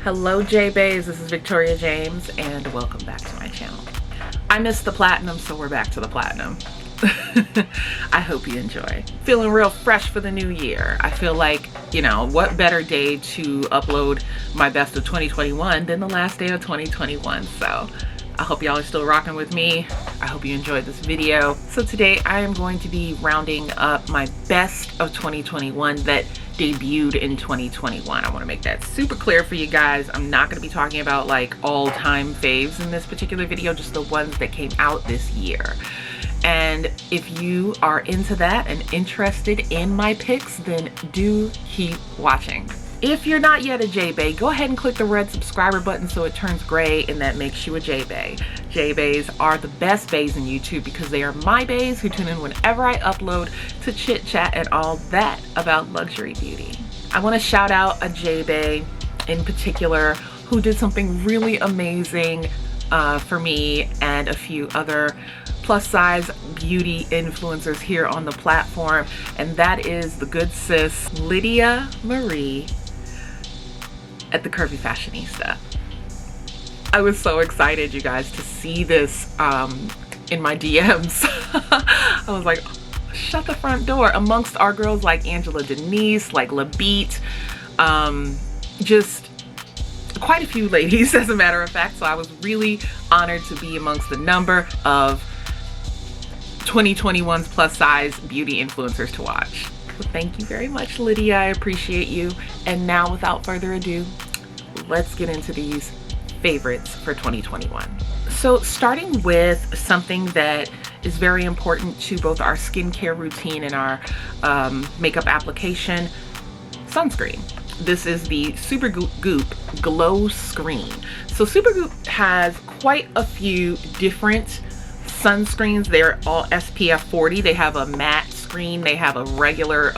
Hello Jbays, this is Victoria James and welcome back to my channel. I missed the platinum, so we're back to the platinum. I hope you enjoy. Feeling real fresh for the new year. I feel like, you know, what better day to upload my best of 2021 than the last day of 2021. So I hope y'all are still rocking with me. I hope you enjoyed this video. So today I am going to be rounding up my best of 2021 that debuted in 2021. I want to make that super clear for you guys. I'm not going to be talking about like all-time faves in this particular video, just the ones that came out this year. And if you are into that and interested in my picks, then do keep watching. If you're not yet a Jbay, go ahead and click the red subscriber button so it turns gray and that makes you a Jbay. Jbays are the best bays in YouTube because they are my bays who tune in whenever I upload to chit chat and all that about luxury beauty. I want to shout out a Jbay in particular who did something really amazing for me and a few other plus size beauty influencers here on the platform, and that is the good sis Lydia Marie at the Curvy Fashionista. I was so excited, you guys, to see this in my DMs. I was like, shut the front door. Amongst our girls like Angela Denise, like LaBeat, just quite a few ladies as a matter of fact. So I was really honored to be amongst the number of 2021's plus size beauty influencers to watch. So thank you very much, Lydia. I appreciate you. And now without further ado, let's get into these favorites for 2021. So starting with something that is very important to both our skincare routine and our makeup application, sunscreen. This is the Supergoop Glow Screen. So Supergoop has quite a few different sunscreens. They're all SPF 40. They have a matte screen. They have a regular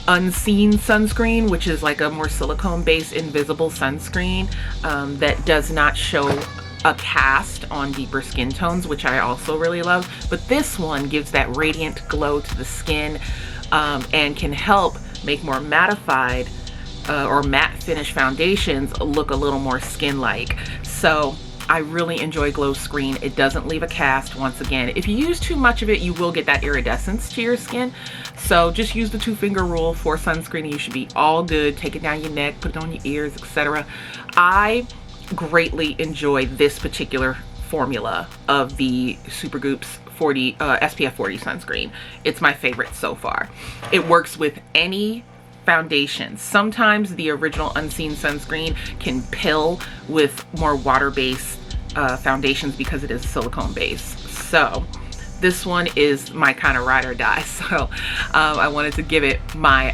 unseen sunscreen, which is like a more silicone based invisible sunscreen that does not show a cast on deeper skin tones, which I also really love. But this one gives that radiant glow to the skin and can help make more mattified or matte finish foundations look a little more skin-like. So I really enjoy Glow Screen. It doesn't leave a cast. Once again, if you use too much of it, you will get that iridescence to your skin. So just use the 2-finger rule for sunscreen and you should be all good. Take it down your neck, put it on your ears, etc. I greatly enjoy this particular formula of the Supergoop's SPF 40 sunscreen. It's my favorite so far. It works with any foundation. Sometimes the original unseen sunscreen can pill with more water-based foundations because it is silicone based. So this one is my kind of ride or die. So I wanted to give it my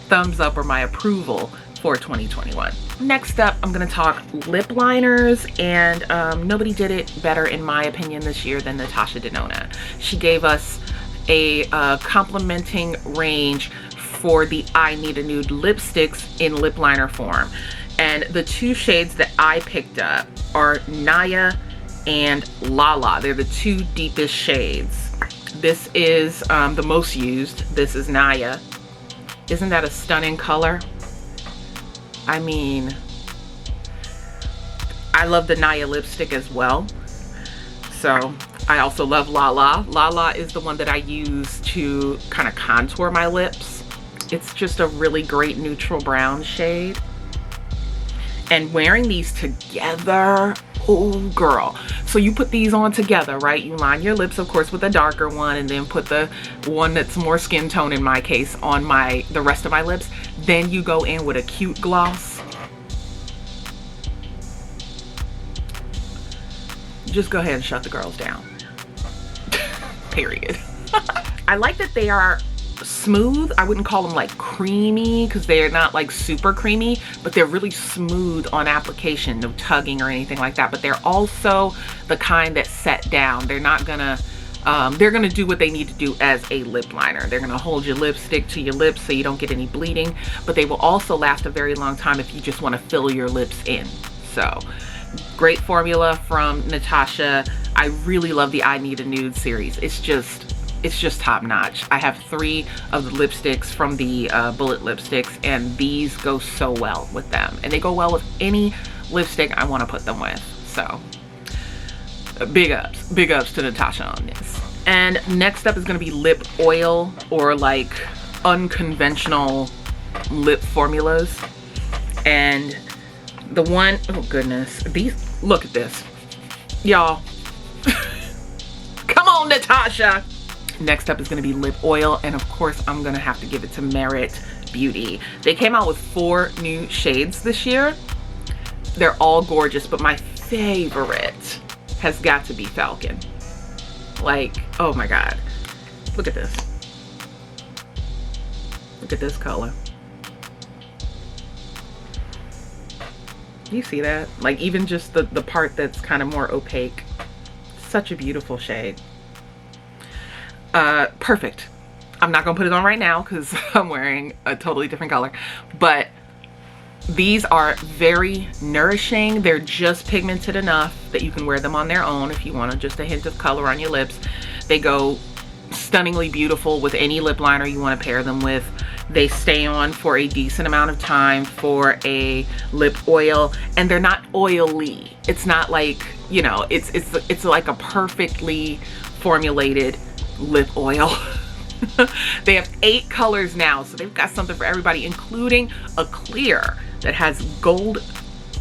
thumbs up or my approval for 2021. Next up, I'm going to talk lip liners, and nobody did it better in my opinion this year than Natasha Denona. She gave us a complementing range for the I Need a Nude lipsticks in lip liner form. And the two shades that I picked up are Naya and Lala. They're the two deepest shades. This is the most used. This is Naya. Isn't that a stunning color? I mean, I love the Naya lipstick as well. So I also love Lala. Lala is the one that I use to kind of contour my lips. It's just a really great neutral brown shade. And wearing these together, oh girl. So you put these on together, right? You line your lips, of course, with a darker one, and then put the one that's more skin tone, in my case, on the rest of my lips. Then you go in with a cute gloss. Just go ahead and shut the girls down. Period. I like that they are smooth. I wouldn't call them like creamy because they're not like super creamy, but they're really smooth on application, no tugging or anything like that. But they're also the kind that set down. They're not gonna they're gonna do what they need to do as a lip liner. They're gonna hold your lipstick to your lips so you don't get any bleeding, but they will also last a very long time if you just want to fill your lips in. So great formula from Natasha. I really love the I Need a Nude series. It's just it's just top notch. I have 3 of the lipsticks from the Bullet lipsticks, and these go so well with them, and they go well with any lipstick I want to put them with. So big ups to Natasha on this. And next up is going to be lip oil, or like unconventional lip formulas. And the one, oh goodness, these, look at this, y'all. Come on, Natasha. Next up is going to be lip oil, and of course I'm going to have to give it to Merit Beauty. They came out with 4 new shades this year. They're all gorgeous, but my favorite has got to be Falcon. Like, oh my god, look at this. Look at this color. Do you see that? Like, even just the part that's kind of more opaque. Such a beautiful shade. Perfect. I'm not gonna put it on right now because I'm wearing a totally different color, but these are very nourishing. They're just pigmented enough that you can wear them on their own if you want just a hint of color on your lips. They go stunningly beautiful with any lip liner you want to pair them with. They stay on for a decent amount of time for a lip oil, and they're not oily. It's not like, you know, it's like a perfectly formulated lip oil. They have 8 colors now, so they've got something for everybody, including a clear that has gold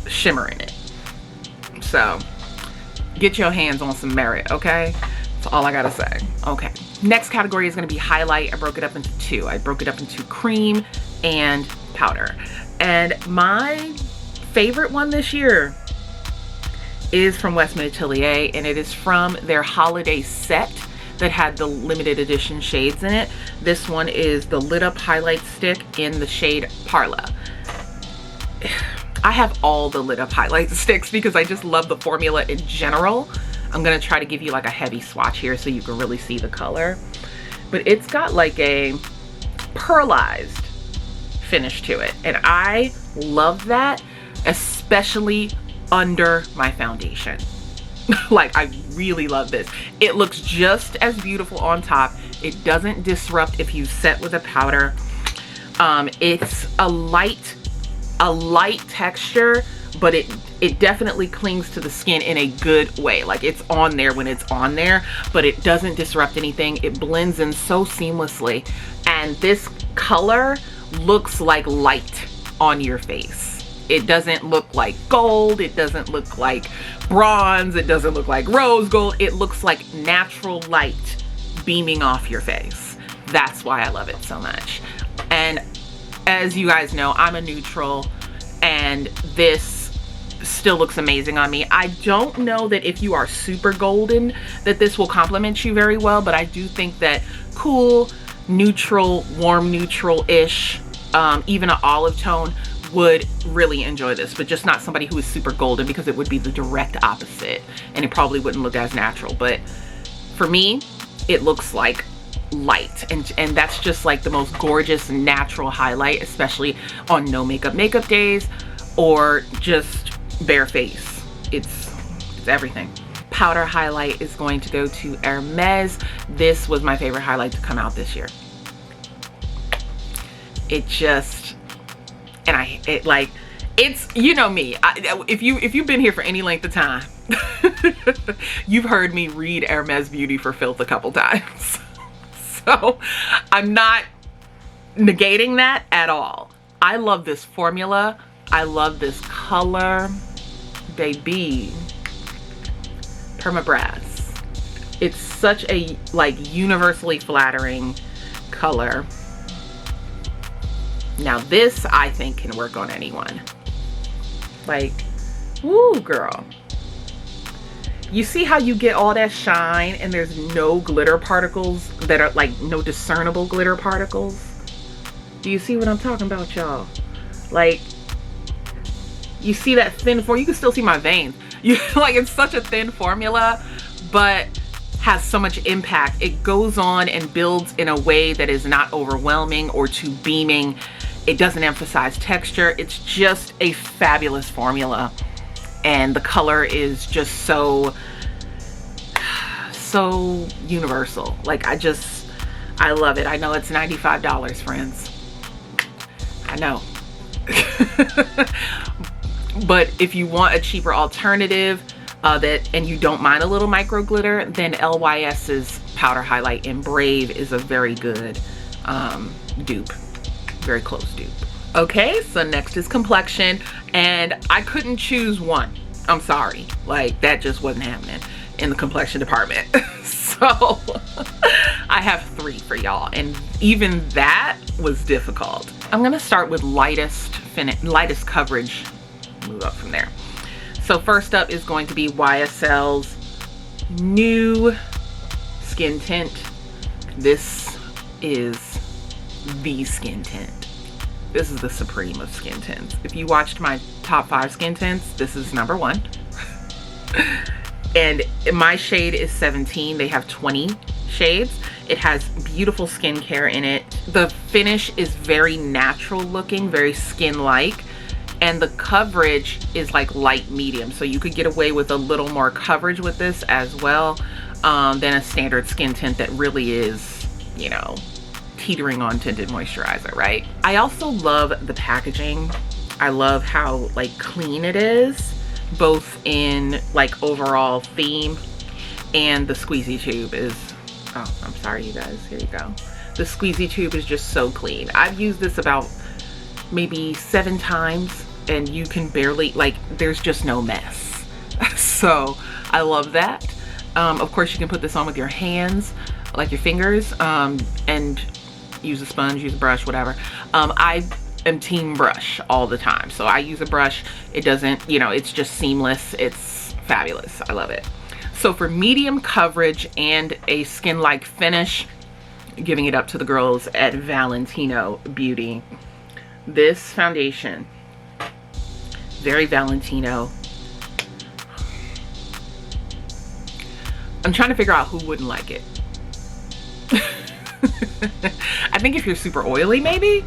shimmer in it. So get your hands on some Merit, okay? That's all I gotta say. Okay, next category is gonna be highlight. I broke it up into 2. I broke it up into cream and powder. And my favorite one this year is from Westman Atelier, and it is from their holiday set that had the limited edition shades in it. This one is the lit up highlight stick in the shade Parla. I have all the lit up highlight sticks because I just love the formula in general. I'm gonna try to give you like a heavy swatch here so you can really see the color. But it's got like a pearlized finish to it, and I love that, especially under my foundation. Like, I really love this. It looks just as beautiful on top. It doesn't disrupt if you set with a powder. It's a light texture, but it definitely clings to the skin in a good way. Like, it's on there when it's on there, but it doesn't disrupt anything. It blends in so seamlessly, and this color looks like light on your face. It doesn't look like gold, it doesn't look like bronze, it doesn't look like rose gold. It looks like natural light beaming off your face. That's why I love it so much. And as you guys know, I'm a neutral, and this still looks amazing on me. I don't know that if you are super golden that this will complement you very well, but I do think that cool, neutral, warm neutral-ish, even an olive tone would really enjoy this, but just not somebody who is super golden, because it would be the direct opposite and it probably wouldn't look as natural. But for me, it looks like light, and that's just like the most gorgeous natural highlight, especially on no makeup days or just bare face. It's everything. Powder highlight is going to go to Hermes. This was my favorite highlight to come out this year. It just, and it's, you know me, if you've been here for any length of time, you've heard me read Hermes Beauty for Filth a couple times. So I'm not negating that at all. I love this formula. I love this color, baby. Permabrass. It's such a like universally flattering color. Now this, I think, can work on anyone. Like, woo, girl. You see how you get all that shine and there's no glitter particles that are like no discernible glitter particles? Do you see what I'm talking about, y'all? Like, you see that thin form, you can still see my veins. Like, it's such a thin formula, but has so much impact. It goes on and builds in a way that is not overwhelming or too beaming. It doesn't emphasize texture. It's just a fabulous formula. And the color is just so universal. Like, I just I love it. I know it's $95, friends. I know. But if you want a cheaper alternative and you don't mind a little micro glitter, then LYS's powder highlight in Brave is a very good dupe. Very close dupe. Okay, so next is Complexion, and I couldn't choose one. I'm sorry, like that just wasn't happening in the complexion department. So I have 3 for y'all, and even that was difficult. I'm gonna start with lightest coverage, move up from there. So first up is going to be YSL's new skin tint. This is the skin tint. This is the supreme of skin tints. If you watched my top 5 skin tints, this is number 1. And my shade is 17. They have 20 shades. It has beautiful skincare in it. The finish is very natural looking, very skin-like. And the coverage is like light medium. So you could get away with a little more coverage with this as well than a standard skin tint that really is, you know, teetering on tinted moisturizer, right? I also love the packaging. I love how like clean it is, both in like overall theme, and the squeezy tube is, oh, I'm sorry you guys, here you go. The squeezy tube is just so clean. I've used this about maybe 7 times and you can barely, like, there's just no mess. So I love that. Of course you can put this on with your hands, like your fingers, and use a sponge, use a brush, whatever. I am team brush all the time. So I use a brush. It doesn't, you know, it's just seamless. It's fabulous. I love it. So for medium coverage and a skin-like finish, giving it up to the girls at Valentino Beauty. This foundation, very Valentino. I'm trying to figure out who wouldn't like it. I think if you're super oily, maybe.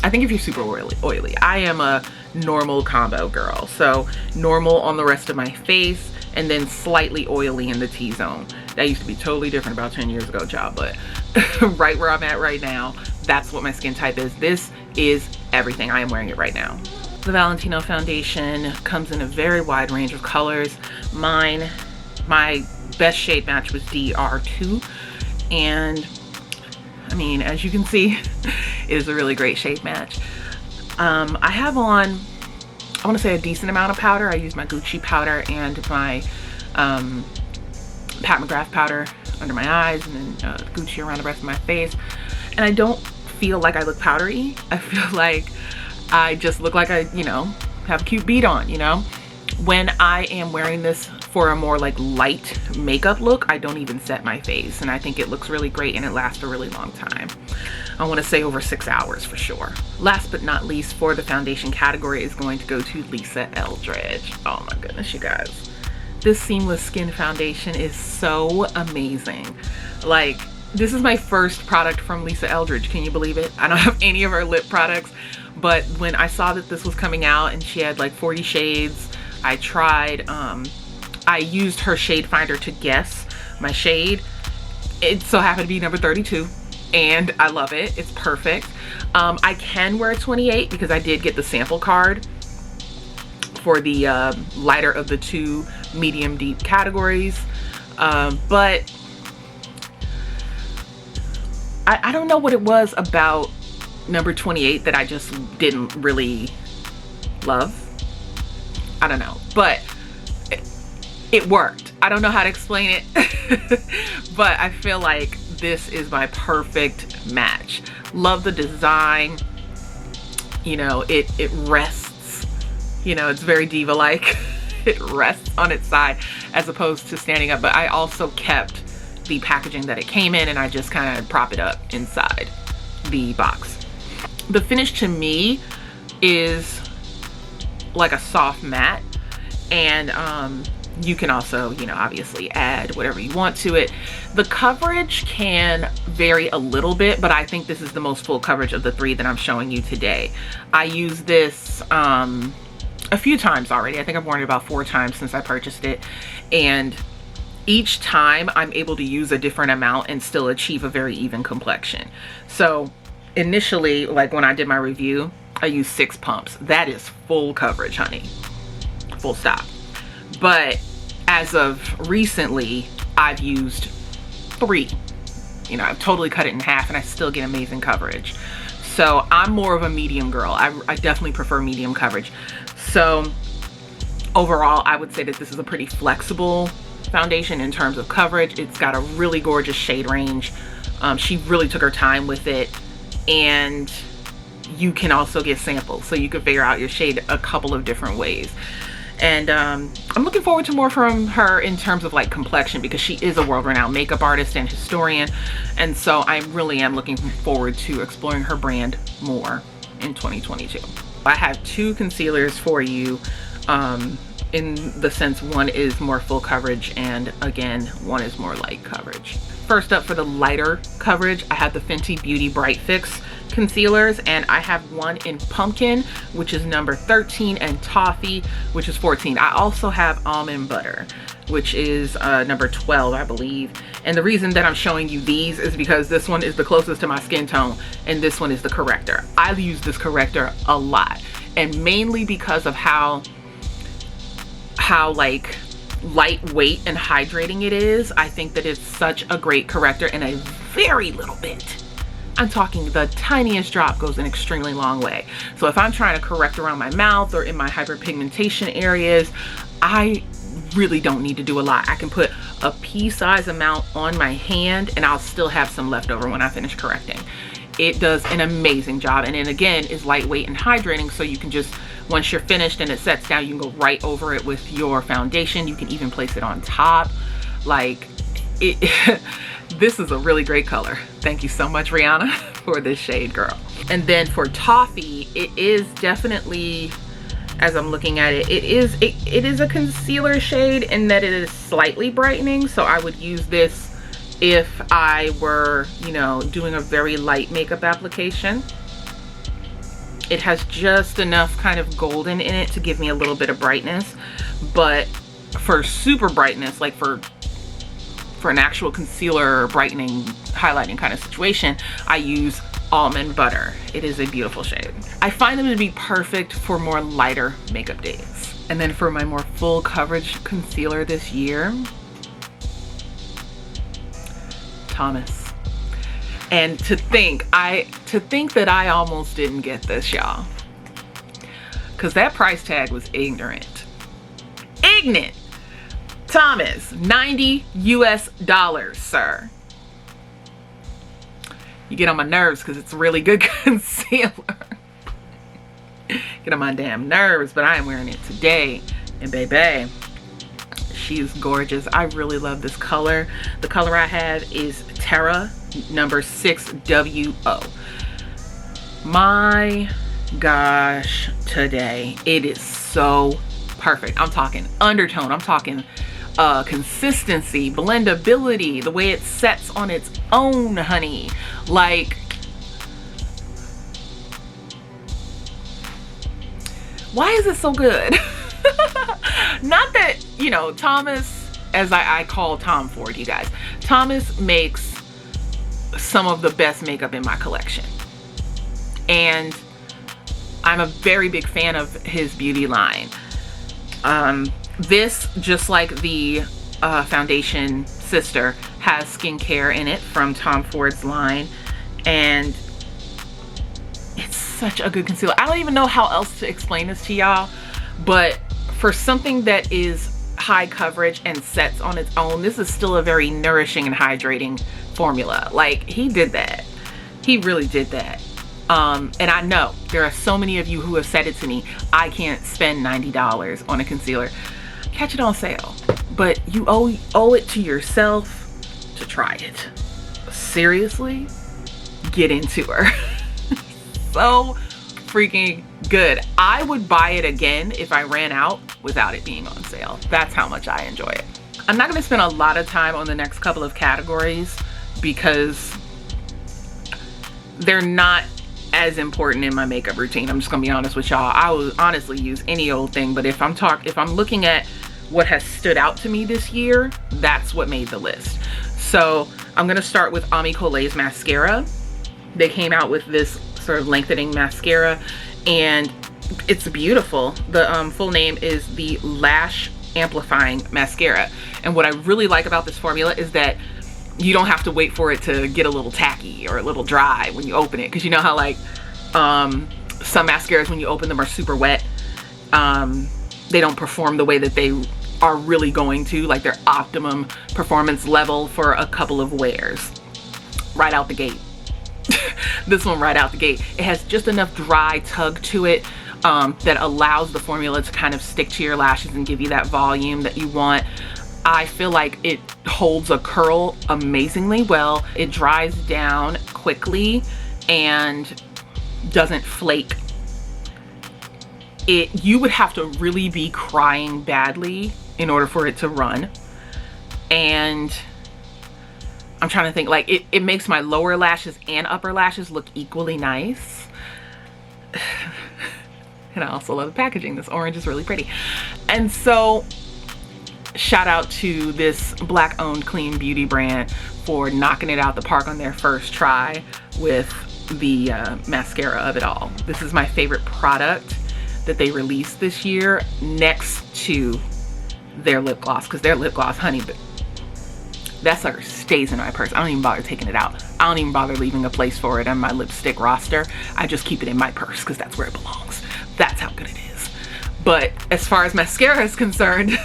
I think if you're super oily. I am a normal combo girl. So normal on the rest of my face and then slightly oily in the T-zone. That used to be totally different about 10 years ago, child, but right where I'm at right now, that's what my skin type is. This is everything. I am wearing it right now. The Valentino foundation comes in a very wide range of colors. My best shade match was DR2, and I mean, as you can see, it is a really great shade match. I have on, I want to say, a decent amount of powder. I use my Gucci powder and my Pat McGrath powder under my eyes, and then Gucci around the rest of my face. And I don't feel like I look powdery. I feel like I just look like I, you know, have a cute bead on, you know? When I am wearing this for a more like light makeup look, I don't even set my face, and I think it looks really great and it lasts a really long time. I want to say over 6 hours for sure. Last but not least, for the foundation category is going to go to Lisa Eldridge. Oh my goodness, you guys. This seamless skin foundation is so amazing. Like, this is my first product from Lisa Eldridge. Can you believe it? I don't have any of her lip products, but when I saw that this was coming out and she had like 40 shades, I tried, I used her shade finder to guess my shade. It so happened to be number 32, and I love it. It's perfect. I can wear 28 because I did get the sample card for the lighter of the 2 medium deep categories, but I don't know what it was about number 28 that I just didn't really love. I don't know, but it worked. I don't know how to explain it, but I feel like this is my perfect match. Love the design. You know, it rests, you know, it's very diva-like. It rests on its side as opposed to standing up, but I also kept the packaging that it came in, and I just kind of prop it up inside the box. The finish to me is like a soft matte, and you can also, you know, obviously add whatever you want to it. The coverage can vary a little bit, but I think this is the most full coverage of the 3 that I'm showing you today. I use this a few times already. I think I've worn it about 4 times since I purchased it, and each time I'm able to use a different amount and still achieve a very even complexion. So initially, like when I did my review, I used 6 pumps. That is full coverage, honey. Full stop. But as of recently, I've used 3. You know, I've totally cut it in half and I still get amazing coverage. So I'm more of a medium girl. I definitely prefer medium coverage. So overall, I would say that this is a pretty flexible foundation in terms of coverage. It's got a really gorgeous shade range. She really took her time with it, and you can also get samples, so you can figure out your shade a couple of different ways. And I'm looking forward to more from her in terms of like complexion, because she is a world-renowned makeup artist and historian, and so I really am looking forward to exploring her brand more in 2022. I have 2 concealers for you, in the sense one is more full coverage and again one is more light coverage. First up, for the lighter coverage, I have the Fenty Beauty Bright Fix concealers, and I have one in Pumpkin, which is number 13, and Toffee, which is 14. I also have Almond Butter, which is number 12, I believe. And the reason that I'm showing you these is because this one is the closest to my skin tone and this one is the corrector. I use this corrector a lot, and mainly because of how like lightweight and hydrating it is. I think that it's such a great corrector, and a very little bit, I'm talking the tiniest drop, goes an extremely long way. So if I'm trying to correct around my mouth or in my hyperpigmentation areas, I really don't need to do a lot. I can put a pea-size amount on my hand and I'll still have some left over when I finish correcting. It does an amazing job, and then again is lightweight and hydrating, so you can just, once you're finished and it sets down, you can go right over it with your foundation. You can even place it on top. Like it this is a really great color. Thank you so much, Rihanna, for this shade, girl. And then for Toffee, it is definitely, as I'm looking at it, it is a concealer shade in that it is slightly brightening. So I would use this if I were, you know, doing a very light makeup application. It has just enough kind of golden in it to give me a little bit of brightness, but for super brightness, like for an actual concealer brightening highlighting kind of situation, I use Almond Butter. It is a beautiful shade. I find them to be perfect for more lighter makeup days. And then for my more full coverage concealer this year, Thomas. And to think that I almost didn't get this, y'all, because that price tag was ignorant. Thomas, $90 US, sir. You get on my nerves because it's really good concealer. Get on my damn nerves, but I am wearing it today. And baby, she is gorgeous. I really love this color. The color I have is Terra number 6WO. My gosh, today it is so perfect. I'm talking undertone, I'm talking consistency, blendability, the way it sets on its own, honey. Like, why is it so good? Not that, you know, Thomas, as I call Tom Ford, you guys, Thomas makes some of the best makeup in my collection, and I'm a very big fan of his beauty line. This, just like the foundation sister, has skincare in it from Tom Ford's line, and it's such a good concealer. I don't even know how else to explain this to y'all, but for something that is high coverage and sets on its own, this is still a very nourishing and hydrating formula. Like, he did that. He really did that. And I know there are so many of you who have said it to me, I can't spend $90 on a concealer. Catch it on sale, but you owe it to yourself to try it. Seriously, get into her. So freaking good. I would buy it again if I ran out without it being on sale. That's how much I enjoy it. I'm not going to spend a lot of time on the next couple of categories because they're not as important in my makeup routine. I'm just gonna be honest with y'all. I will honestly use any old thing, but if I'm looking at what has stood out to me this year, that's what made the list. So I'm gonna start with Ami Colay's mascara. They came out with this sort of lengthening mascara, and it's beautiful. The full name is the Lash Amplifying Mascara. And what I really like about this formula is that you don't have to wait for it to get a little tacky or a little dry when you open it, because you know how like some mascaras when you open them are super wet. They don't perform the way that they are really going to, like their optimum performance level for a couple of wears right out the gate. This one right out the gate, it has just enough dry tug to it that allows the formula to kind of stick to your lashes and give you that volume that you want. I feel like it holds a curl amazingly well. It dries down quickly and doesn't flake. You would have to really be crying badly in order for it to run. And I'm trying to think, like it makes my lower lashes and upper lashes look equally nice. And I also love the packaging. This orange is really pretty. And so shout out to this Black owned clean beauty brand for knocking it out the park on their first try with the mascara of it all. This is my favorite product that they released this year, next to their lip gloss, because their lip gloss, honey, but that sucker stays in my purse. I don't even bother taking it out. I don't even bother leaving a place for it on my lipstick roster. I just keep it in my purse because that's where it belongs. That's how good it is. But as far as mascara is concerned,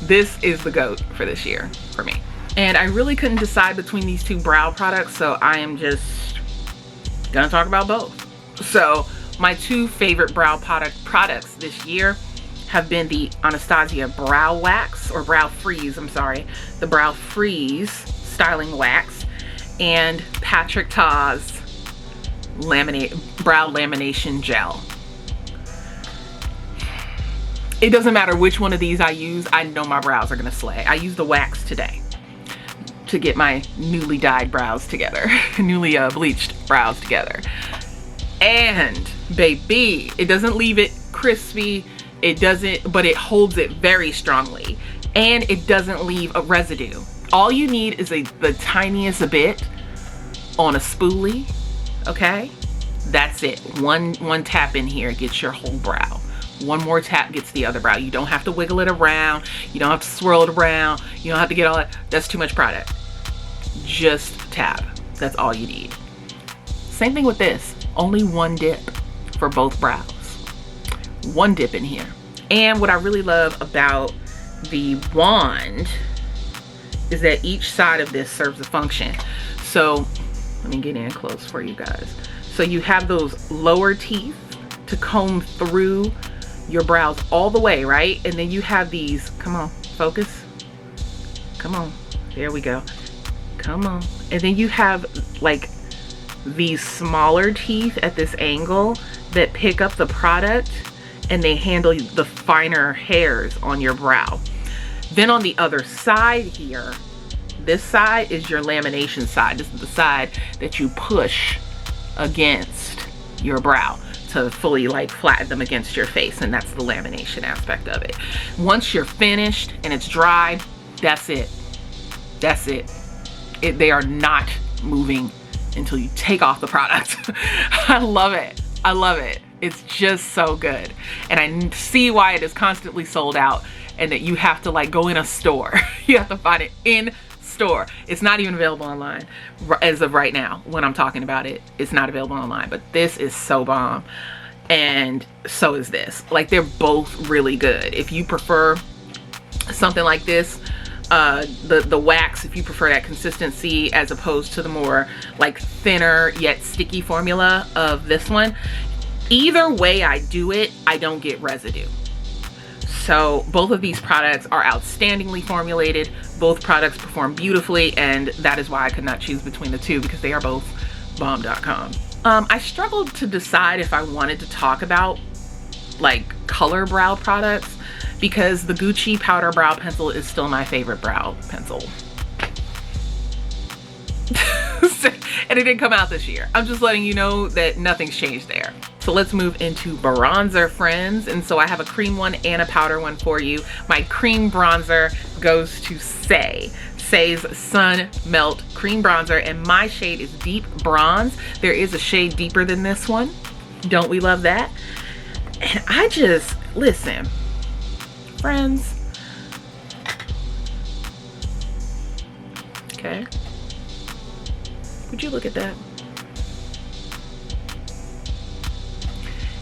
this is the GOAT for this year for me. And I really couldn't decide between these two brow products, so I am just gonna talk about both. So my two favorite brow products this year have been the Anastasia Brow Wax, or Brow Freeze, I'm sorry. The Brow Freeze Styling Wax, and Patrick Ta's Brow Lamination Gel. It doesn't matter which one of these I use, I know my brows are gonna slay. I used the wax today to get my newly dyed brows together, newly bleached brows together. And baby, it doesn't leave it crispy, it doesn't, but it holds it very strongly, and it doesn't leave a residue. All you need is the tiniest bit on a spoolie, okay? That's it. One tap in here gets your whole brow. One more tap gets the other brow. You don't have to wiggle it around. You don't have to swirl it around. You don't have to get all that. That's too much product. Just tap. That's all you need. Same thing with this. Only one dip for both brows. One dip in here. And what I really love about the wand is that each side of this serves a function. So let me get in close for you guys. So you have those lower teeth to comb through your brows all the way, right? And then you have these, come on, focus. Come on, there we go. Come on. And then you have like these smaller teeth at this angle that pick up the product and they handle the finer hairs on your brow. Then on the other side here, this side is your lamination side. This is the side that you push against your brow to fully like flatten them against your face, and that's the lamination aspect of it. Once you're finished and it's dry, that's it. That's it. They are not moving until you take off the product. I love it. I love it. It's just so good. And I see why it is constantly sold out and that you have to like go in a store. You have to find it in store. It's not even available online as of right now. When I'm talking about it, it's not available online, but this is so bomb. And so is this. Like, they're both really good. If you prefer something like this, the wax, if you prefer that consistency as opposed to the more like thinner yet sticky formula of this one, either way I do it, I don't get residue. So both of these products are outstandingly formulated. Both products perform beautifully, and that is why I could not choose between the two, because they are both bomb.com. I struggled to decide if I wanted to talk about like color brow products, because the Gucci powder brow pencil is still my favorite brow pencil. And it didn't come out this year. I'm just letting you know that nothing's changed there. So let's move into bronzer, friends. And so I have a cream one and a powder one for you. My cream bronzer goes to Say's Sun Melt Cream Bronzer, and my shade is Deep Bronze. There is a shade deeper than this one. Don't we love that? And I just, listen, friends. Okay. Would you look at that?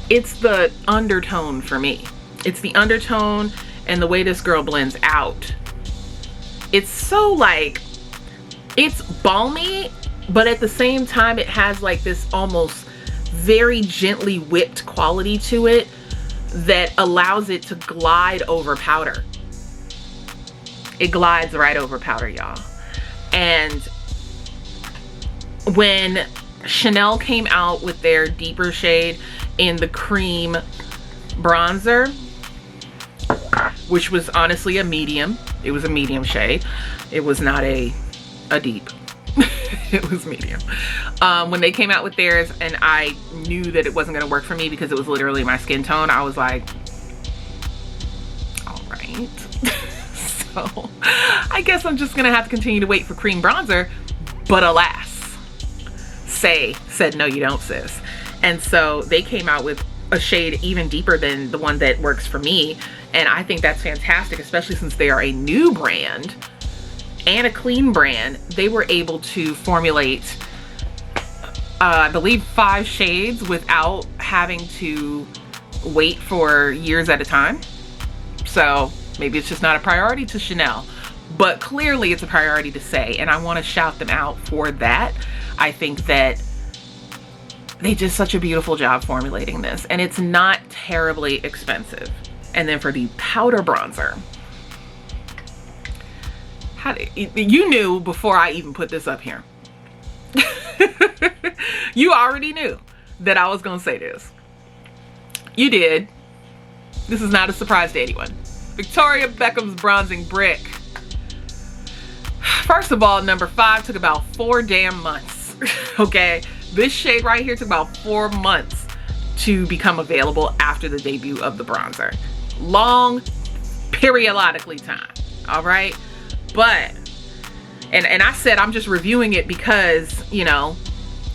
It's the undertone for me. It's the undertone and the way this girl blends out. It's so like, it's balmy, but at the same time it has like this almost very gently whipped quality to it that allows it to glide over powder. It glides right over powder, y'all. And when Chanel came out with their deeper shade in the cream bronzer, which was honestly a medium, it was a medium shade, it was not a deep. It was medium. When they came out with theirs and I knew that it wasn't going to work for me because it was literally my skin tone, I was like, all right. So I guess I'm just gonna have to continue to wait for cream bronzer, but alas, Say said no you don't, sis. And so they came out with a shade even deeper than the one that works for me, and I think that's fantastic, especially since they are a new brand and a clean brand. They were able to formulate I believe 5 shades without having to wait for years at a time. So maybe it's just not a priority to Chanel, but clearly it's a priority to Say, and I want to shout them out for that. I think that they did such a beautiful job formulating this, and it's not terribly expensive. And then for the powder bronzer, you knew before I even put this up here. You already knew that I was gonna say this. You did. This is not a surprise to anyone. Victoria Beckham's Bronzing Brick. First of all, number 5 took about 4 damn months. Okay, this shade right here took about 4 months to become available after the debut of the bronzer. Long, periodically time. All right, but and I said I'm just reviewing it because, you know,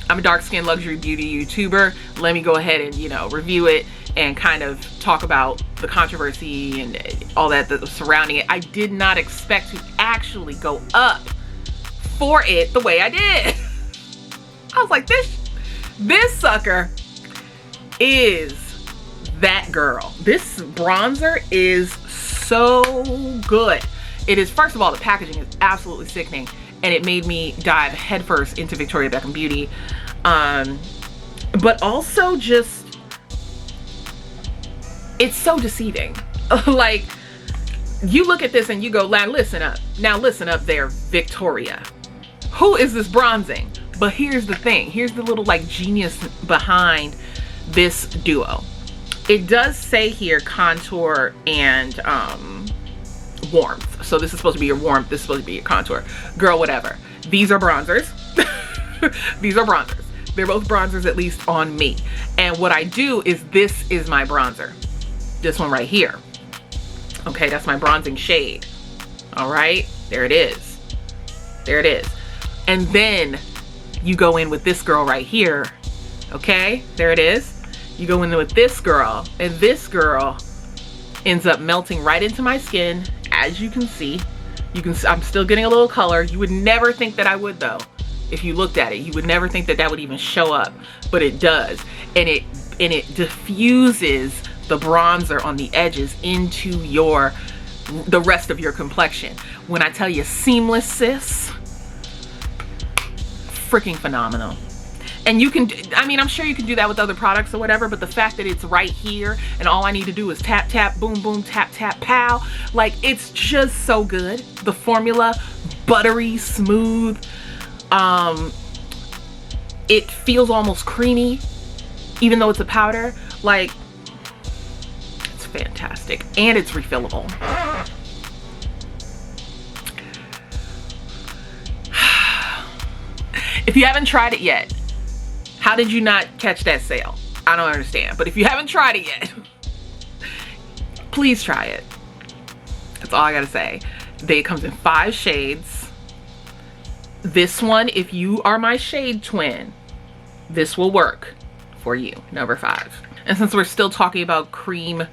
I'm a dark skin luxury beauty YouTuber. Let me go ahead and, you know, review it and kind of talk about the controversy and all that surrounding it. I did not expect to actually go up for it the way I did. I was like, this sucker is that girl. This bronzer is so good. It is, first of all, the packaging is absolutely sickening, and it made me dive headfirst into Victoria Beckham Beauty. But also just, it's so deceiving. Like, you look at this and you go, now listen up. Now listen up there, Victoria. Who is this bronzing? But here's the thing. Here's the little like genius behind this duo. It does say here contour and warmth. So this is supposed to be your warmth. This is supposed to be your contour. Girl, whatever. These are bronzers. These are bronzers. They're both bronzers, at least on me. And what I do is, this is my bronzer. This one right here. Okay, that's my bronzing shade. All right, there it is. There it is. And then you go in with this girl right here. Okay, there it is. You go in with this girl, and this girl ends up melting right into my skin. As you can see, I'm still getting a little color. You would never think that I would, though. If you looked at it, you would never think that that would even show up, but it does. And it diffuses the bronzer on the edges into the rest of your complexion. When I tell you seamless, sis, freaking phenomenal. And you can, I mean, I'm sure you can do that with other products or whatever, but the fact that it's right here and all I need to do is tap, tap, boom, boom, tap, tap, pow. Like, it's just so good. The formula, buttery, smooth. It feels almost creamy, even though it's a powder. Like, it's fantastic. And it's refillable. If you haven't tried it yet, how did you not catch that sale? I don't understand. But if you haven't tried it yet, please try it. That's all I gotta say. It comes in 5 shades. This one, if you are my shade twin, this will work for you, number 5. And since we're still talking about cream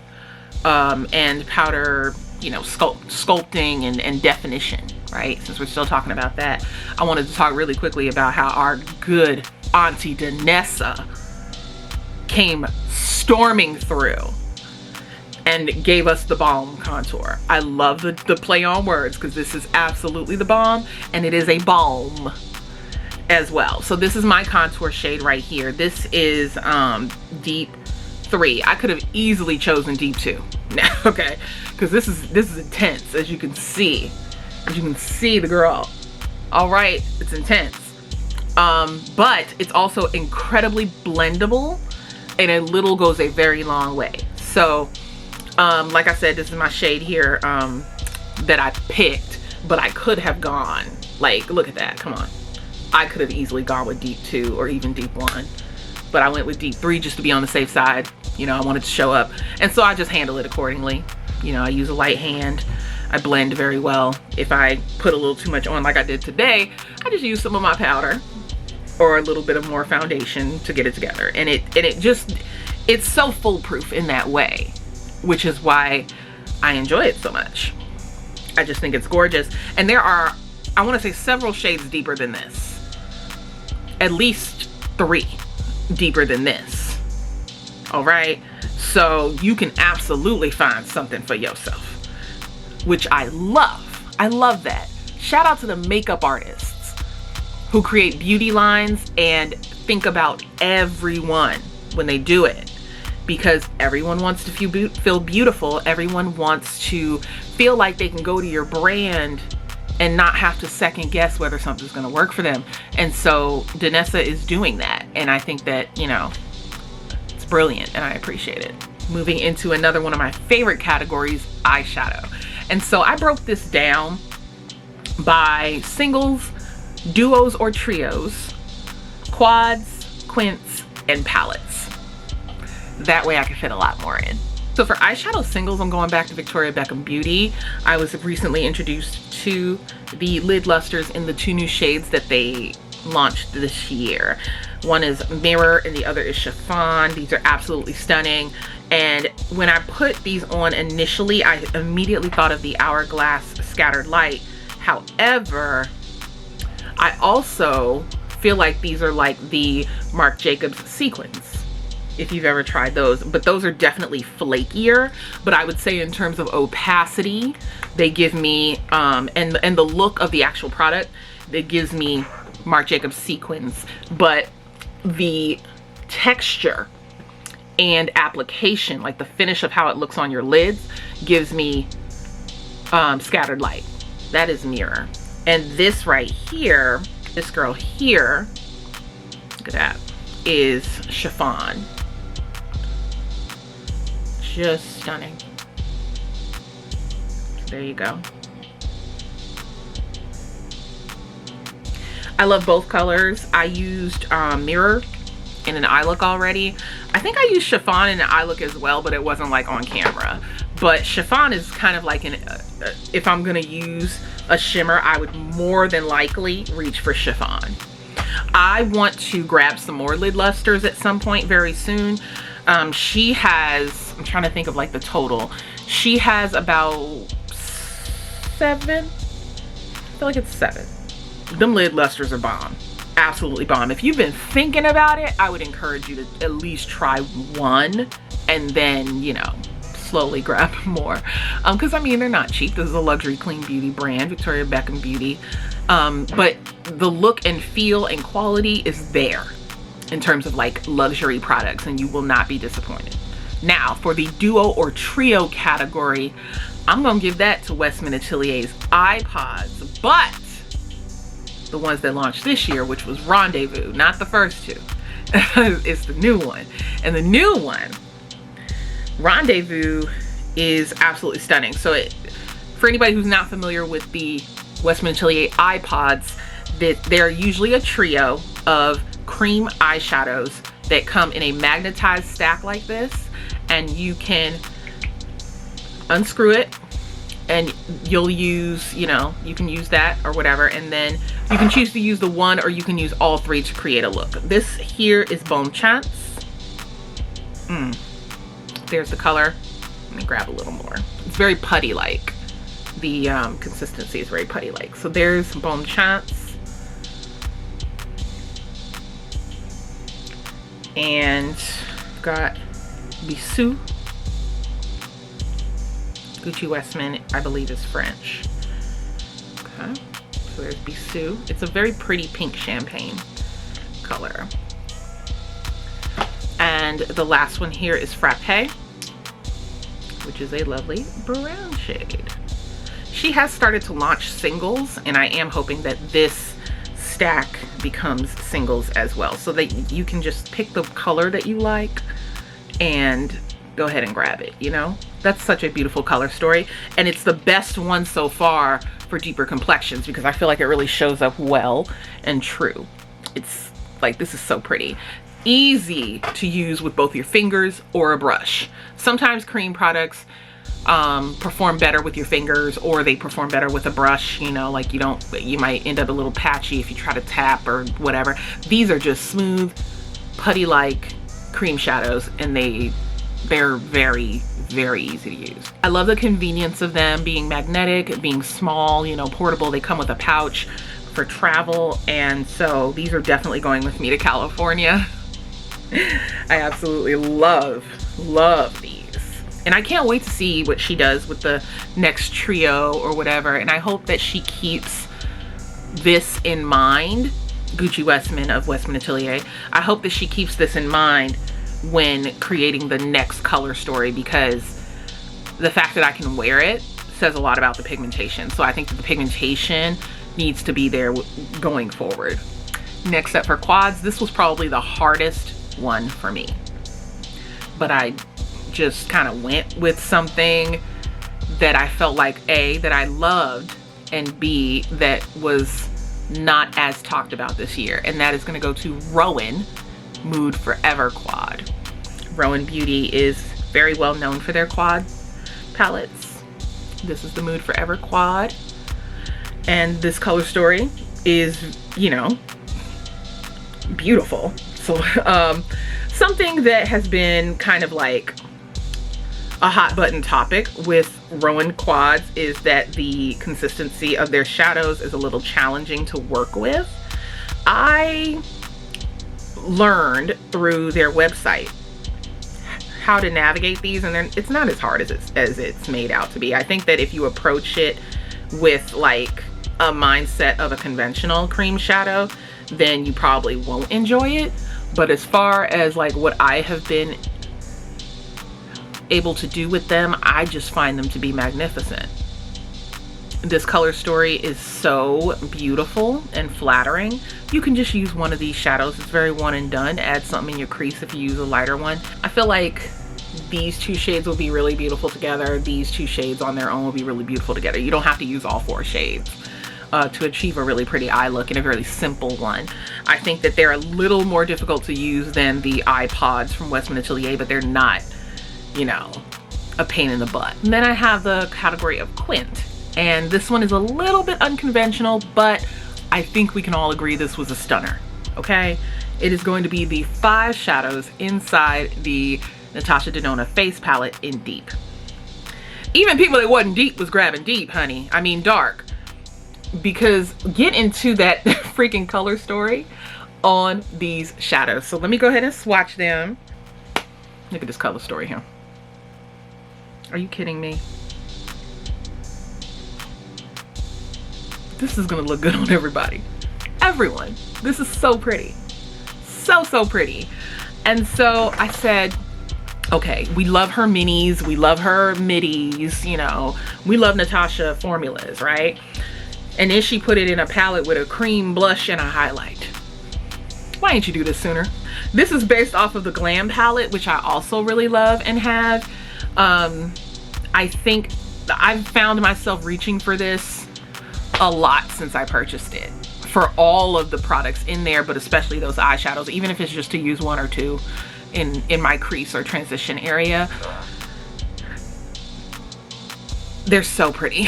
and powder, you know, sculpting and definition, right? Since we're still talking about that, I wanted to talk really quickly about how our good Auntie Danessa came storming through and gave us the balm contour. I love the play on words, because this is absolutely the balm, and it is a balm as well. So this is my contour shade right here. This is deep 3. I could have easily chosen deep 2. Okay, because this is intense, as you can see. As you can see, the girl. All right, it's intense. But it's also incredibly blendable, and a little goes a very long way. So like I said, this is my shade here that I picked, but I could have gone, like, look at that, come on. I could have easily gone with deep 2 or even deep 1, but I went with deep 3 just to be on the safe side. You know, I wanted to show up, and so I just handle it accordingly. You know, I use a light hand. I blend very well. If I put a little too much on like I did today, I just use some of my powder or a little bit of more foundation to get it together. And it's so foolproof in that way, which is why I enjoy it so much. I just think it's gorgeous. And there are, I want to say, several shades deeper than this. At least 3 deeper than this. All right, so you can absolutely find something for yourself, which I love. I love that. Shout out to the makeup artists who create beauty lines and think about everyone when they do it, because everyone wants to feel beautiful. Everyone wants to feel like they can go to your brand and not have to second guess whether something's going to work for them. And so Danessa is doing that, and I think that, you know, it's brilliant, and I appreciate it. Moving into another one of my favorite categories, eyeshadow. And so I broke this down by singles, duos or trios, quads, quints, and palettes. That way I can fit a lot more in. So for eyeshadow singles, I'm going back to Victoria Beckham Beauty. I was recently introduced to the lid lusters in the 2 new shades that they launched this year. One is Mirror and the other is Chiffon. These are absolutely stunning. And when I put these on initially, I immediately thought of the Hourglass Scattered Light. However, I also feel like these are like the Marc Jacobs Sequins, if you've ever tried those. But those are definitely flakier. But I would say in terms of opacity, they give me, and the look of the actual product, it gives me Marc Jacobs Sequins. But the texture and application, like the finish of how it looks on your lids, gives me Scattered Light. That is Mirror. And this right here, this girl here, look at that, is Chiffon. Just stunning. There you go. I love both colors. I used Mirror in an eye look already. I think I used Chiffon in an eye look as well, but it wasn't like on camera. But Chiffon is kind of like if I'm gonna use a shimmer, I would more than likely reach for Chiffon. I want to grab some more lid lusters at some point very soon. She has, I'm trying to think of like the total. She has about 7. I feel like it's 7. Them lid lusters are bomb. Absolutely bomb. If you've been thinking about it, I would encourage you to at least try one and then, you know, slowly grab more. Because I mean, they're not cheap. This is a luxury clean beauty brand, Victoria Beckham Beauty. But the look and feel and quality is there in terms of like luxury products, and you will not be disappointed. Now for the duo or trio category, I'm gonna give that to Westman & Attelier's iPods, but the ones that launched this year, which was Rendezvous, not the first 2. It's the new one. And the new one, Rendezvous, is absolutely stunning. So for anybody who's not familiar with the Westman & Atelier iPods, they're usually a trio of cream eyeshadows that come in a magnetized stack like this, and you can unscrew it and you'll use, you know, you can use that or whatever, and then you can choose to use the one or you can use all three to create a look. This here is Bone Chance. There's the color. Let me grab a little more. It's very putty like. The consistency is very putty like. So there's Bone Chance. And got Bisou. Gucci Westman, I believe, is French. Okay, so there's Bisou. It's a very pretty pink champagne color. And the last one here is Frappe, which is a lovely brown shade. She has started to launch singles, and I am hoping that this stack becomes singles as well, so that you can just pick the color that you like and go ahead and grab it, you know? That's such a beautiful color story, and it's the best one so far for deeper complexions because I feel like it really shows up well and true. It's like, this is so pretty. Easy to use with both your fingers or a brush. Sometimes cream products perform better with your fingers, or they perform better with a brush, you know, like you might end up a little patchy if you try to tap or whatever. These are just smooth, putty like cream shadows, and they're very, very easy to use. I love the convenience of them being magnetic, being small, you know, portable. They come with a pouch for travel, and so these are definitely going with me to California. I absolutely love these, and I can't wait to see what she does with the next trio or whatever, and I hope that she keeps this in mind. Gucci Westman of Westman Atelier, I hope that she keeps this in mind when creating the next color story, because the fact that I can wear it says a lot about the pigmentation. So I think that the pigmentation needs to be there going forward. Next up for quads, this was probably the hardest one for me, but I just kind of went with something that I felt like A, that I loved, and B, that was not as talked about this year, and that is going to go to Rowan Mood Forever Quad. Rowan Beauty is very well known for their quad palettes. This is the Mood Forever Quad, and this color story is, you know, beautiful. So something that has been kind of like a hot button topic with Rowan quads is that the consistency of their shadows is a little challenging to work with. I learned through their website how to navigate these, and then it's not as hard as it's made out to be. I think that if you approach it with like a mindset of a conventional cream shadow, then you probably won't enjoy it. But as far as like what I have been able to do with them, I just find them to be magnificent. This color story is so beautiful and flattering. You can just use one of these shadows. It's very one and done. Add something in your crease if you use a lighter one. I feel like these two shades will be really beautiful together. These two shades on their own will be really beautiful together. You don't have to use all four shades to achieve a really pretty eye look and a really simple one. I think that they're a little more difficult to use than the iPods from Westman Atelier, but they're not, you know, a pain in the butt. And then I have the category of Quint, and this one is a little bit unconventional, but I think we can all agree this was a stunner, okay? It is going to be the 5 shadows inside the Natasha Denona face palette in Deep. Even people that wasn't deep was grabbing deep, honey. I mean dark. Because get into that freaking color story on these shadows. So let me go ahead and swatch them. Look at this color story here. Are you kidding me? This is gonna look good on everybody. Everyone. This is so pretty. So pretty. And so I said, okay, we love her minis, we love her middies, you know, we love Natasha formulas, right? And then she put it in a palette with a cream blush and a highlight. Why didn't you do this sooner? This is based off of the Glam palette, which I also really love and have. I think I've found myself reaching for this a lot since I purchased it. for all of the products in there, but especially those eyeshadows, even if it's just to use one or two in my crease or transition area. They're so pretty.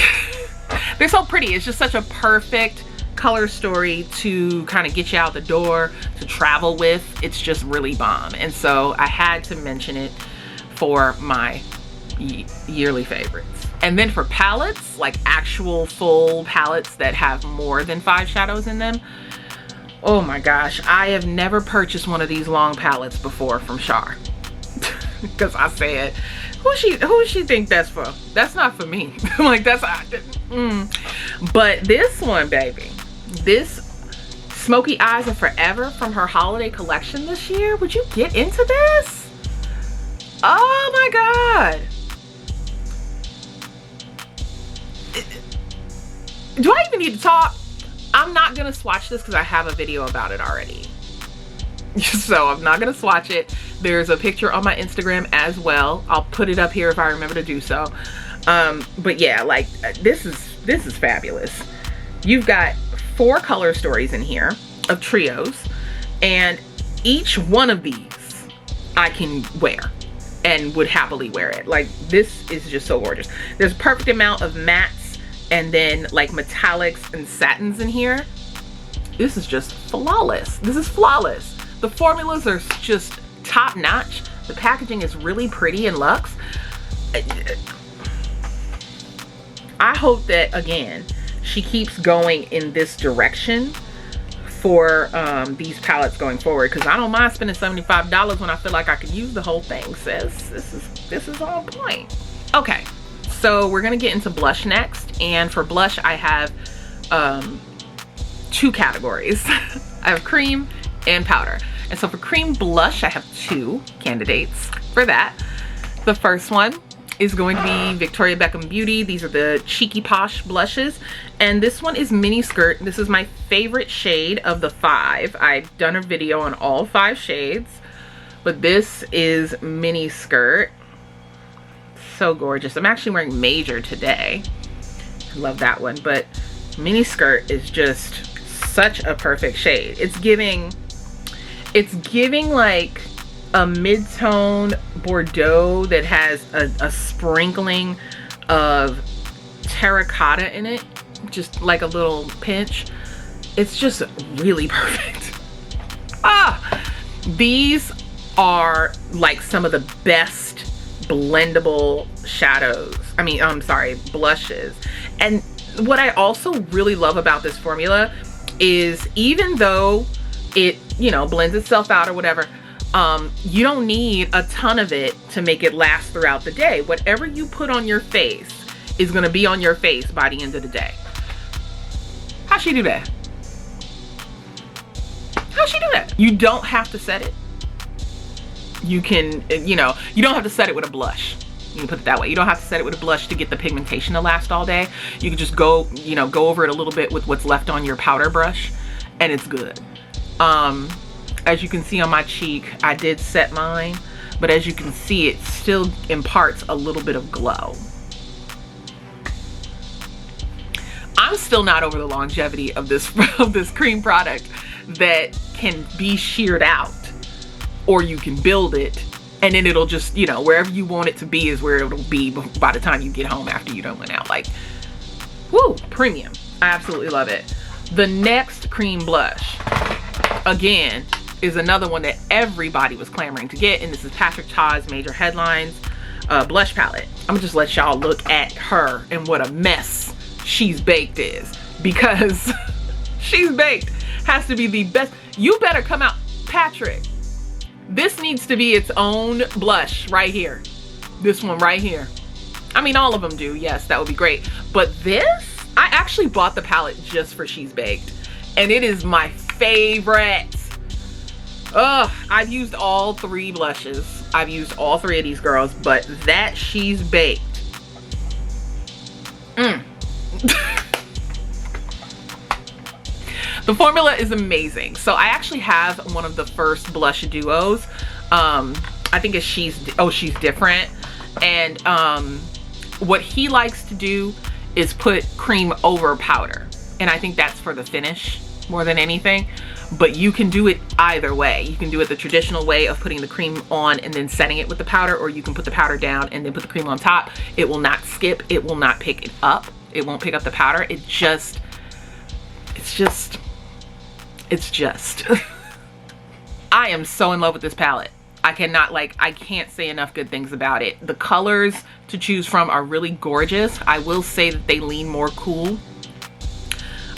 They're so pretty. It's just such a perfect color story to kind of get you out the door, to travel with. It's just really bomb. And so I had to mention it for my yearly favorites. And then for palettes, like actual full palettes that have more than 5 shadows in them, oh my gosh, I have never purchased one of these long palettes before from Char. Because I said, who she think that's for? That's not for me. Like, that's But this one, baby, this Smoky Eyes of Forever from her holiday collection this year, would you get into this? Oh my god. Do I even need to talk? I'm not gonna swatch this because I have a video about it already. So I'm not gonna swatch it. There's a picture on my Instagram as well. I'll put it up here if I remember to do so. But yeah, like this is fabulous. You've got 4 color stories in here of trios, and each one of these I can wear and would happily wear it. Like, this is just so gorgeous. There's a perfect amount of mattes and then like metallics and satins in here. This is just flawless. This is flawless. The formulas are just top notch. The packaging is really pretty and luxe. I hope that, again, she keeps going in this direction for these palettes going forward, because I don't mind spending $75 when I feel like I could use the whole thing, sis. This is on point. Okay, so we're gonna get into blush next, and for blush I have 2 categories. I have cream and powder. And so for cream blush, I have 2 candidates for that. The first one is going to be Victoria Beckham Beauty. These are the Cheeky Posh blushes. And this one is Mini Skirt. This is my favorite shade of the 5. I've done a video on all 5 shades, but this is Mini Skirt. So gorgeous. I'm actually wearing Major today. I love that one, but Mini Skirt is just such a perfect shade. It's giving like a mid-tone Bordeaux that has a sprinkling of terracotta in it, just like a little pinch. It's just really perfect. These are like some of the best blendable shadows. Blushes. And what I also really love about this formula is, even though it, you know, blends itself out or whatever, you don't need a ton of it to make it last throughout the day. Whatever you put on your face is going to be on your face by the end of the day. How'd she do that? How'd she do that? You don't have to set it. You can, you know, you don't have to set it with a blush. You can put it that way. You don't have to set it with a blush to get the pigmentation to last all day. You can just go, you know, go over it a little bit with what's left on your powder brush, and it's good. As you can see on my cheek, I did set mine, but as you can see, it still imparts a little bit of glow. I'm still not over the longevity of this cream product that can be sheared out, or you can build it and then it'll just, you know, wherever you want it to be is where it'll be by the time you get home after you done went out. Like, woo, premium. I absolutely love it. The next cream blush, again, is another one that everybody was clamoring to get, and this is Patrick Ta's Major Headlines blush palette. I'm gonna just let y'all look at her and what a mess She's Baked is, because She's Baked has to be the best. You better come out, Patrick. This needs to be its own blush right here. This one right here. I mean, all of them do, yes, that would be great. But this, I actually bought the palette just for She's Baked, and it is my favorite. Ugh, I've used all 3 blushes. I've used all 3 of these girls, but that She's Baked. The formula is amazing. So I actually have one of the first blush duos. I think it's She's Different. And what he likes to do is put cream over powder. And I think that's for the finish more than anything. But you can do it either way. You can do it the traditional way of putting the cream on and then setting it with the powder, or you can put the powder down and then put the cream on top. It will not skip. It will not pick it up. It won't pick up the powder. It's just I am so in love with this palette. I can't say enough good things about it. The colors to choose from are really gorgeous. I will say that they lean more cool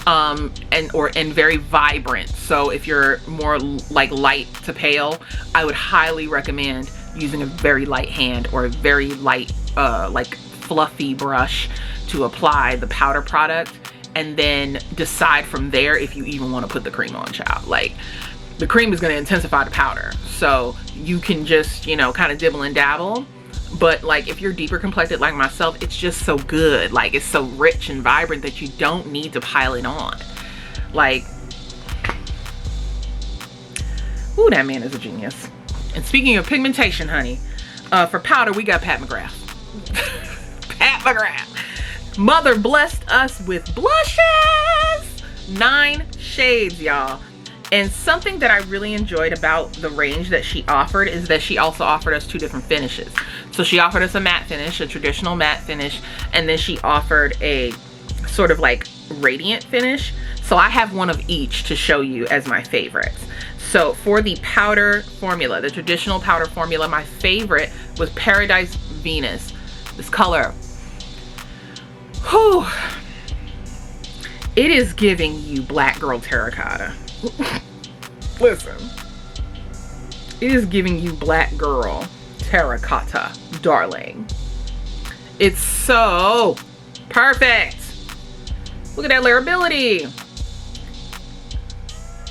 and very vibrant. So if you're more like light to pale, I would highly recommend using a very light hand or a very light like fluffy brush to apply the powder product, and then decide from there if you even want to put the cream on, child. Like, the cream is going to intensify the powder, so you can just, you know, kind of dibble and dabble. But like, if you're deeper complected like myself, it's just so good. Like, it's so rich and vibrant that you don't need to pile it on. Like, ooh, that man is a genius. And speaking of pigmentation, honey, for powder, we got Pat McGrath. Pat McGrath. Mother blessed us with blushes. 9 shades, y'all. And something that I really enjoyed about the range that she offered is that she also offered us 2 different finishes. So she offered us a matte finish, a traditional matte finish, and then she offered a sort of like radiant finish. So I have one of each to show you as my favorites. So for the powder formula, the traditional powder formula, my favorite was Paradise Venus. This color, whew, it is giving you black girl terracotta. Listen, it is giving you black girl terracotta, darling. It's so perfect. Look at that layerability.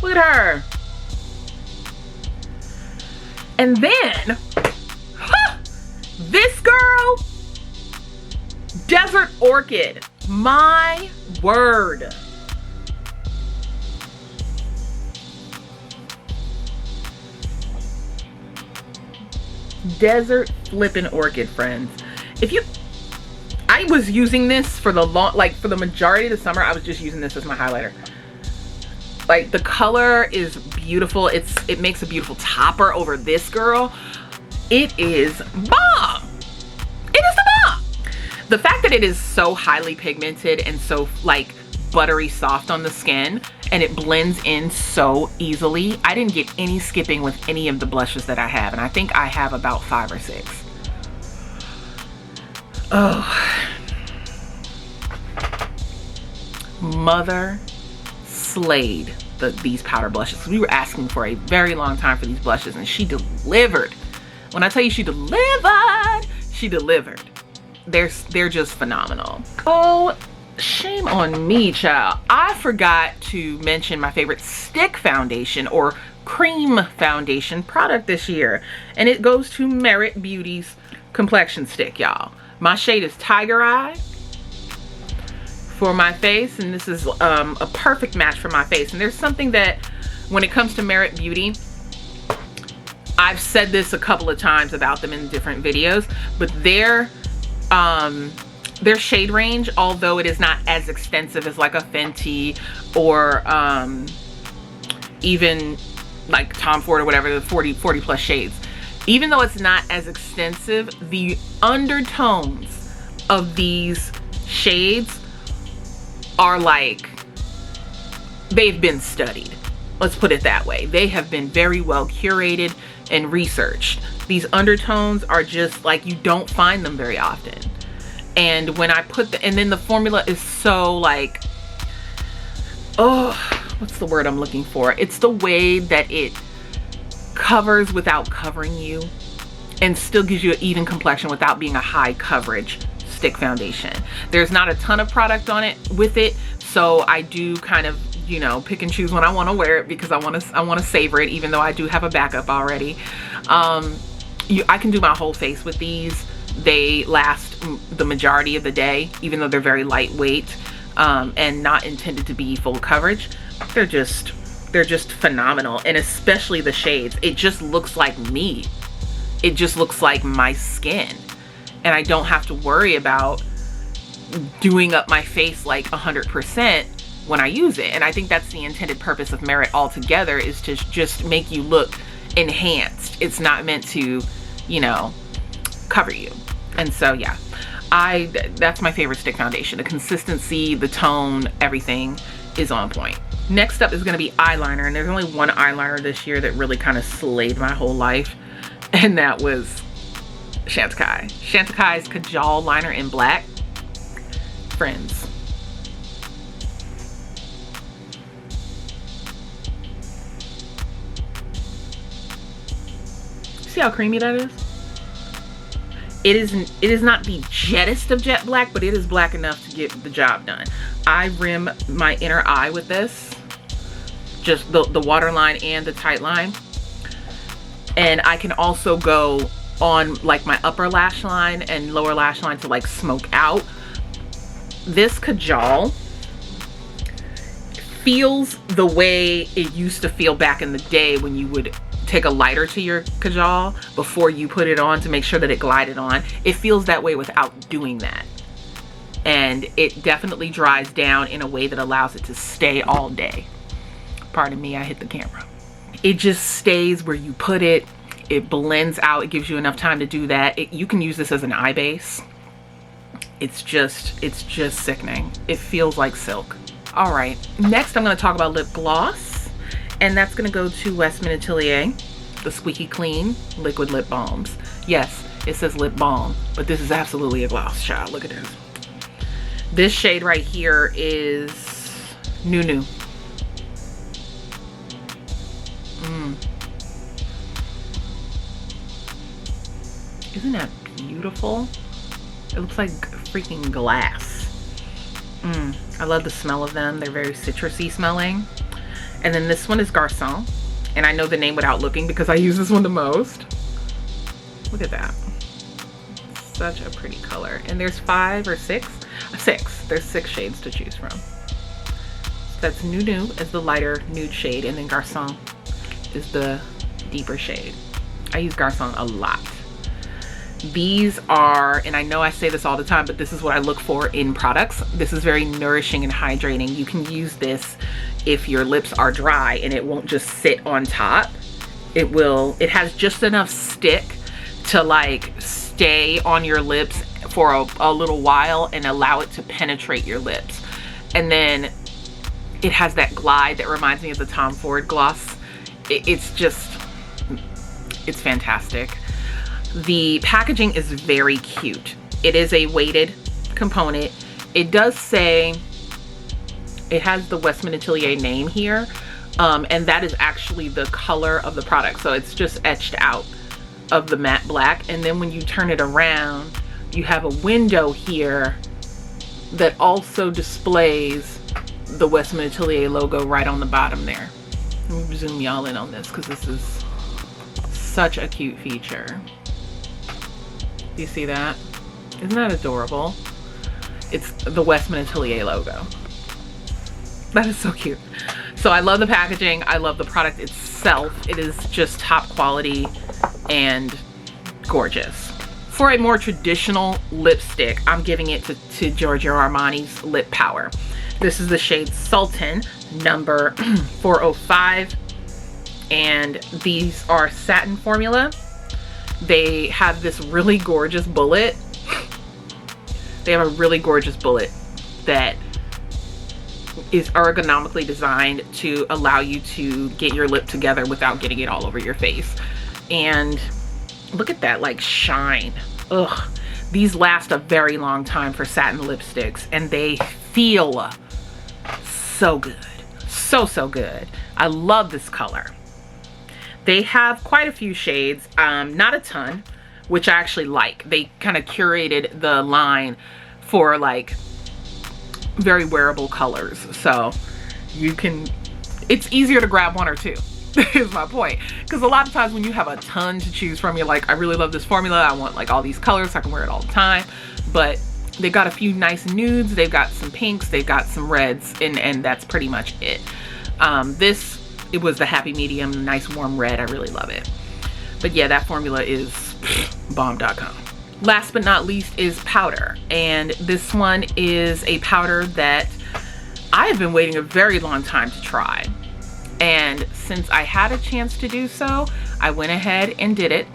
Look at her. And then this girl, Desert Orchid. My word. Desert flippin' Orchid, friends. I was using this for for the majority of the summer. I was just using this as my highlighter. Like, the color is beautiful. It makes a beautiful topper over this girl. It is bomb. It is the bomb. The fact that it is so highly pigmented and so like buttery soft on the skin, and it blends in so easily. I didn't get any skipping with any of the blushes that I have, and I think I have about 5 or 6. Oh, mother slayed these powder blushes. We were asking for a very long time for these blushes, and she delivered. When I tell you she delivered, she delivered. They're just phenomenal. Oh, shame on me, child. I forgot to mention my favorite stick foundation or cream foundation product this year, and it goes to Merit Beauty's Complexion stick, y'all. My shade is Tiger Eye for my face, and this is a perfect match for my face. And there's something that, when it comes to Merit Beauty, I've said this a couple of times about them in different videos, but their shade range, although it is not as extensive as like a Fenty or even like Tom Ford or whatever, the 40 plus shades, even though it's not as extensive, the undertones of these shades are like, they've been studied. Let's put it that way. They have been very well curated and researched. These undertones are just like, you don't find them very often. And when I put and then the formula is so like, oh, what's the word I'm looking for? It's the way that it covers without covering you and still gives you an even complexion without being a high coverage stick foundation. There's not a ton of product on it with it, so I do kind of, you know, pick and choose when I want to wear it because I want to savor it, even though I do have a backup already. I can do my whole face with these. They last the majority of the day, even though they're very lightweight and not intended to be full coverage. They're just phenomenal. And especially the shades, it just looks like me. It just looks like my skin, and I don't have to worry about doing up my face like 100% when I use it. And I think that's the intended purpose of Merit altogether, is to just make you look enhanced. It's not meant to, you know, cover you. And so yeah, that's my favorite stick foundation. The consistency, the tone, everything is on point. Next up is going to be eyeliner, and there's only one eyeliner this year that really kind of slayed my whole life, and that was Chantecaille. Chantecaille's Kajal liner in black. Friends, see how creamy that is? It is not the jettest of jet black, but it is black enough to get the job done. I rim my inner eye with this, just the waterline and the tight line. And I can also go on like my upper lash line and lower lash line to like smoke out. This Kajal feels the way it used to feel back in the day when you would take a lighter to your Kajal before you put it on to make sure that it glided on. It feels that way without doing that. And it definitely dries down in a way that allows it to stay all day. Pardon me, I hit the camera. It just stays where you put it. It blends out. It gives you enough time to do that. You can use this as an eye base. It's just sickening. It feels like silk. All right, next I'm going to talk about lip gloss, and that's going to go to Westman Atelier, the Squeaky Clean Liquid Lip Balms. Yes, it says lip balm, but this is absolutely a gloss, child. Look at this. This shade right here is New New. Isn't that beautiful? It looks like freaking glass. I love the smell of them. They're very citrusy smelling. And then this one is Garçon. And I know the name without looking because I use this one the most. Look at that. Such a pretty color. And there's 5 or 6? 6. There's 6 shades to choose from. So that's New New is the lighter nude shade, and then Garçon is the deeper shade. I use Garçon a lot. These are, and I know I say this all the time, but this is what I look for in products. This is very nourishing and hydrating. You can use this if your lips are dry and it won't just sit on top. It has just enough stick to like stay on your lips for a little while and allow it to penetrate your lips. And then it has that glide that reminds me of the Tom Ford gloss. It's fantastic. The packaging is very cute. It is a weighted component. It does say, it has the Westman Atelier name here, and that is actually the color of the product. So it's just etched out of the matte black. And then when you turn it around, you have a window here that also displays the Westman Atelier logo right on the bottom there. Let me zoom y'all in on this because this is such a cute feature. Do you see that? Isn't that adorable? It's the Westman Atelier logo. That is so cute. So I love the packaging. I love the product itself. It is just top quality and gorgeous. For a more traditional lipstick, I'm giving it to Giorgio Armani's Lip Power. This is the shade Sultan, number 405. And these are satin formula. They have this really gorgeous bullet. They have a really gorgeous bullet that is ergonomically designed to allow you to get your lip together without getting it all over your face. And look at that, like, shine. Ugh. These last a very long time for satin lipsticks, and they feel so good. So good. I love this color. They have quite a few shades, not a ton, which I actually like. They kind of curated the line for like very wearable colors. So you can, it's easier to grab 1 or 2 is my point. Because a lot of times when you have a ton to choose from, you're like, I really love this formula. I want like all these colors so I can wear it all the time. But they've got a few nice nudes. They've got some pinks. They've got some reds. And that's pretty much it. It was the happy medium, nice warm red. I really love it. But yeah, that formula is bomb.com. Last but not least is powder. And this one is a powder that I have been waiting a very long time to try. And since I had a chance to do so, I went ahead and did it.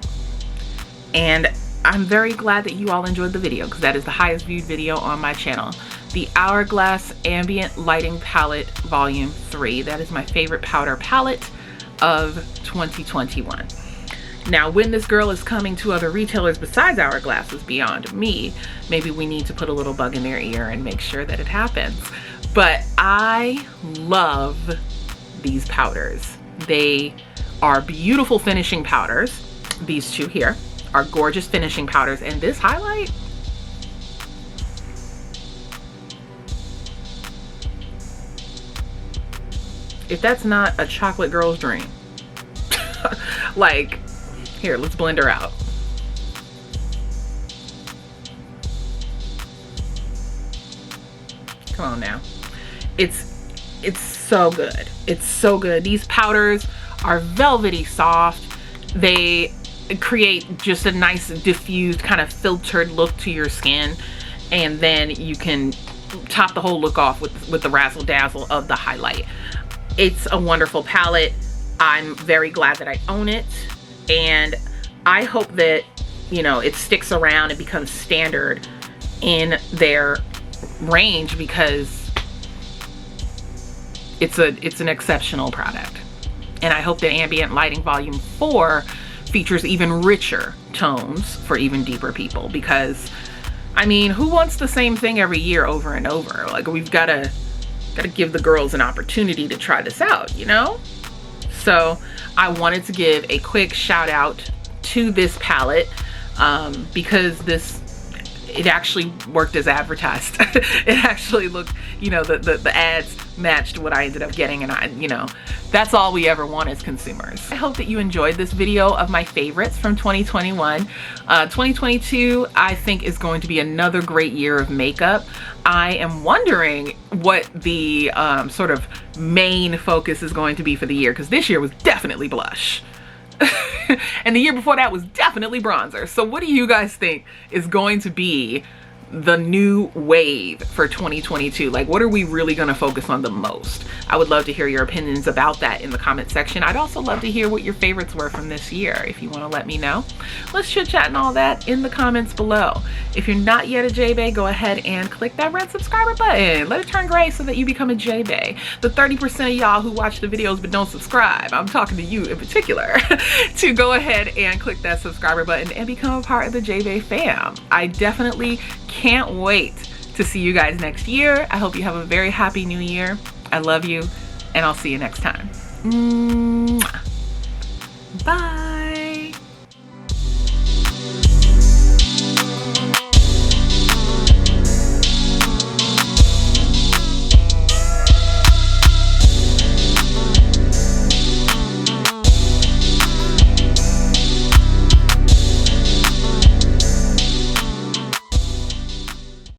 And I'm very glad that you all enjoyed the video, because that is the highest viewed video on my channel. The Hourglass Ambient Lighting Palette Volume 3. That is my favorite powder palette of 2021. Now, when this girl is coming to other retailers besides Hourglass is beyond me. Maybe we need to put a little bug in their ear and make sure that it happens. But I love these powders. They are beautiful finishing powders. These two here are gorgeous finishing powders, and this highlight, if that's not a chocolate girl's dream. Like, here, let's blend her out. Come on now. It's so good. It's so good. These powders are velvety soft. They create just a nice diffused kind of filtered look to your skin, and then you can top the whole look off with the razzle dazzle of the highlight. It's a wonderful palette. I'm very glad that I own it, and I hope that, you know, it sticks around and becomes standard in their range, because it's an exceptional product. And I hope that Ambient Lighting Volume 4 features even richer tones for even deeper people, because I mean, who wants the same thing every year over and over? Like, we've gotta give the girls an opportunity to try this out, you know? So I wanted to give a quick shout out to this palette, because it actually worked as advertised. It actually looked, you know, the ads matched what I ended up getting, and you know, that's all we ever want as consumers. I hope that you enjoyed this video of my favorites from 2021. 2022, I think, is going to be another great year of makeup. I am wondering what the sort of main focus is going to be for the year, because this year was definitely blush. And the year before that was definitely bronzer. So what do you guys think is going to be the new wave for 2022? Like, what are we really going to focus on the most? I would love to hear your opinions about that in the comment section. I'd also love to hear what your favorites were from this year. If you want to let me know, let's chit chat and all that in the comments below. If you're not yet a Jbay, go ahead and click that red subscriber button. Let it turn gray so that you become a Jbay. The 30% of y'all who watch the videos but don't subscribe, I'm talking to you in particular, to go ahead and click that subscriber button and become a part of the Jbay fam. I definitely can't wait to see you guys next year. I hope you have a very happy new year. I love you, and I'll see you next time. Mwah. Bye.